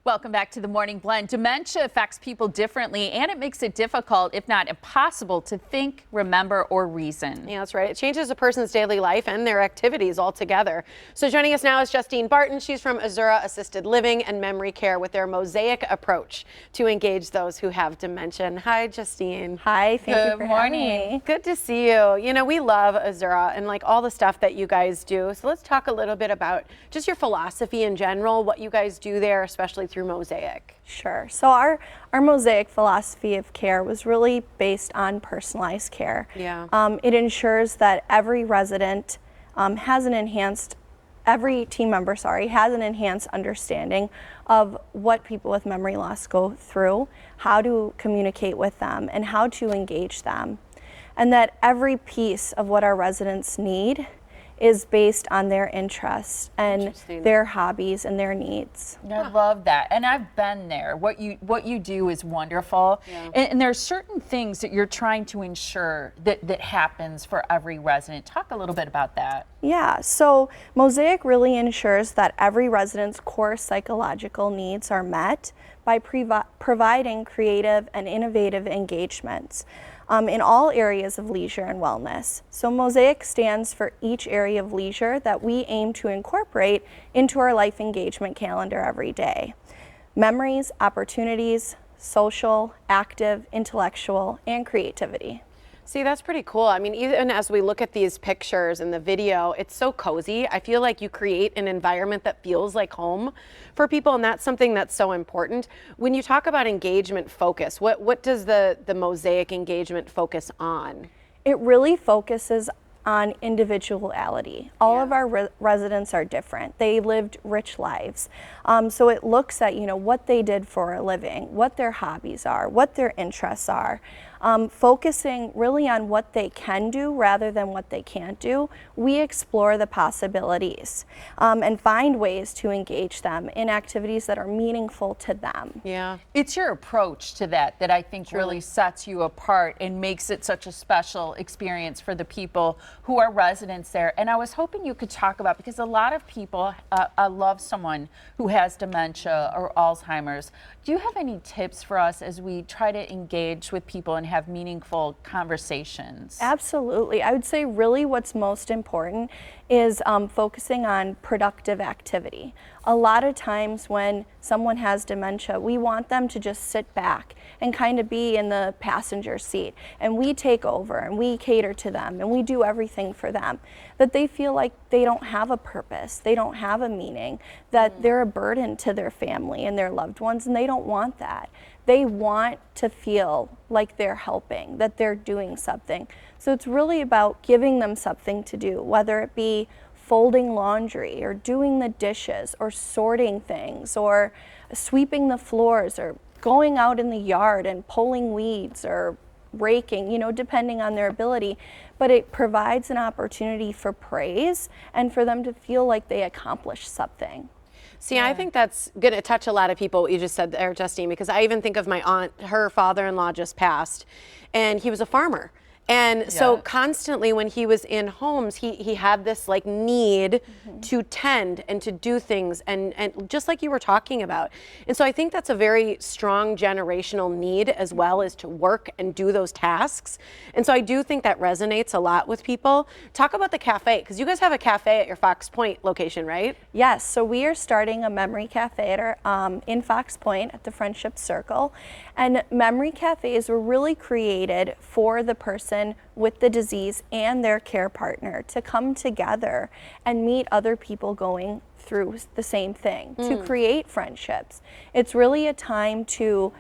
Welcome back to the Morning Blend. Dementia affects people differently, and it makes it difficult, if not impossible, to think, remember, or reason. Yeah, that's right. It changes a person's daily life and their activities altogether. So joining us now is Justine Barton. She's from Azura Assisted Living and Memory Care with their Mosaic approach to engage those who have dementia. Hi, Justine. Hi, thank you Good for morning. having me. Good to see you. You know, we love Azura and like all the stuff that you guys do. So let's talk a little bit about just your philosophy in general, what you guys do there, especially through Mosaic. Sure. So our Mosaic philosophy of care was really based on personalized care. Yeah. It ensures that every resident every team member, has an enhanced understanding of what people with memory loss go through, how to communicate with them, and how to engage them. And that every piece of what our residents need is based on their interests and their hobbies and their needs. I love that, and I've been there. What you do is wonderful, and there's certain things that you're trying to ensure that happens for every resident. Talk a little bit about that. Yeah, so Mosaic really ensures that every resident's core psychological needs are met by providing creative and innovative engagements in all areas of leisure and wellness. So Mosaic stands for each area of leisure that we aim to incorporate into our life engagement calendar every day. Memories, opportunities, social, active, intellectual, and creativity. See, that's pretty cool. I mean, even as we look at these pictures and the video, it's so cozy. I feel like you create an environment that feels like home for people, and that's something that's so important. When you talk about engagement focus, what does the Mosaic engagement focus on? It really focuses on individuality. All of our residents are different. They lived rich lives. So it looks at, what they did for a living, what their hobbies are, what their interests are. Focusing really on what they can do rather than what they can't do, we explore the possibilities and find ways to engage them in activities that are meaningful to them. Yeah. It's your approach to that I think really sets you apart and makes it such a special experience for the people who are residents there. And I was hoping you could talk about, because a lot of people love someone who has dementia or Alzheimer's. Do you have any tips for us as we try to engage with people and have meaningful conversations? Absolutely. I would say really what's most important is focusing on productive activity. A lot of times when someone has dementia, we want them to just sit back and kind of be in the passenger seat, and we take over and we cater to them and we do everything for them, that they feel like they don't have a purpose, they don't have a meaning, that they're a burden to their family and their loved ones, and they don't want that. They want to feel like they're helping, that they're doing something. So it's really about giving them something to do, whether it be folding laundry or doing the dishes or sorting things or sweeping the floors or going out in the yard and pulling weeds or raking, depending on their ability. But it provides an opportunity for praise and for them to feel like they accomplished something. See, I think that's going to touch a lot of people, what you just said there, Justine, because I even think of my aunt, her father-in-law just passed, and he was a farmer. And so constantly when he was in homes, he had this like need to tend and to do things and just like you were talking about. And so I think that's a very strong generational need as well, as to work and do those tasks. And so I do think that resonates a lot with people. Talk about the cafe, because you guys have a cafe at your Fox Point location, right? Yes, so we are starting a memory cafe in Fox Point at the Friendship Circle. And memory cafes were really created for the person with the disease and their care partner to come together and meet other people going through the same thing, to create friendships. It's really a time to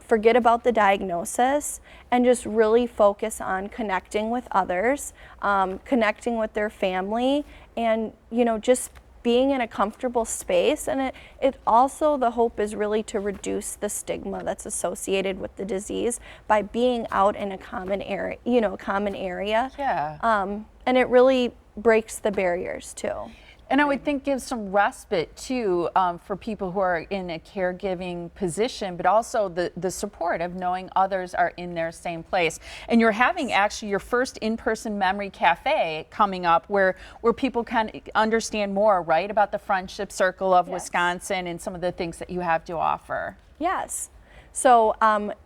forget about the diagnosis and just really focus on connecting with others, connecting with their family, and just being in a comfortable space. And it also, the hope is really to reduce the stigma that's associated with the disease by being out in a common area, Yeah. And it really breaks the barriers too. And I would think gives some respite too for people who are in a caregiving position, but also the support of knowing others are in their same place. And you're having actually your first in-person memory cafe coming up where people can understand more, right, about the Friendship Circle of Wisconsin and some of the things that you have to offer. Yes. So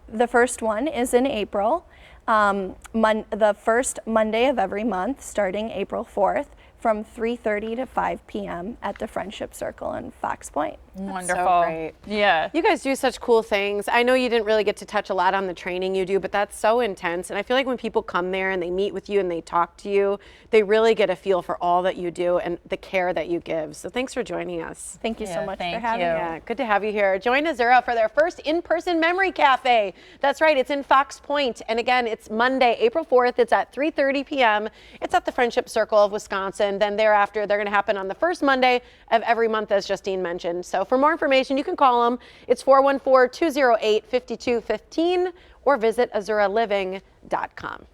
the first one is in April, the first Monday of every month, starting April 4th, from 3:30 to 5 p.m. at the Friendship Circle in Fox Point. Wonderful. So great. Yeah. You guys do such cool things. I know you didn't really get to touch a lot on the training you do, but that's so intense. And I feel like when people come there and they meet with you and they talk to you, they really get a feel for all that you do and the care that you give. So thanks for joining us. Thank you so much for thank having you. me. Yeah, good to have you here. Join Azura for their first in-person memory cafe. That's right, it's in Fox Point. And again, it's Monday, April 4th. It's at 3:30 p.m. It's at the Friendship Circle of Wisconsin. Then thereafter, they're going to happen on the first Monday of every month, as Justine mentioned. So for more information, you can call them. It's 414-208-5215 or visit azuraliving.com.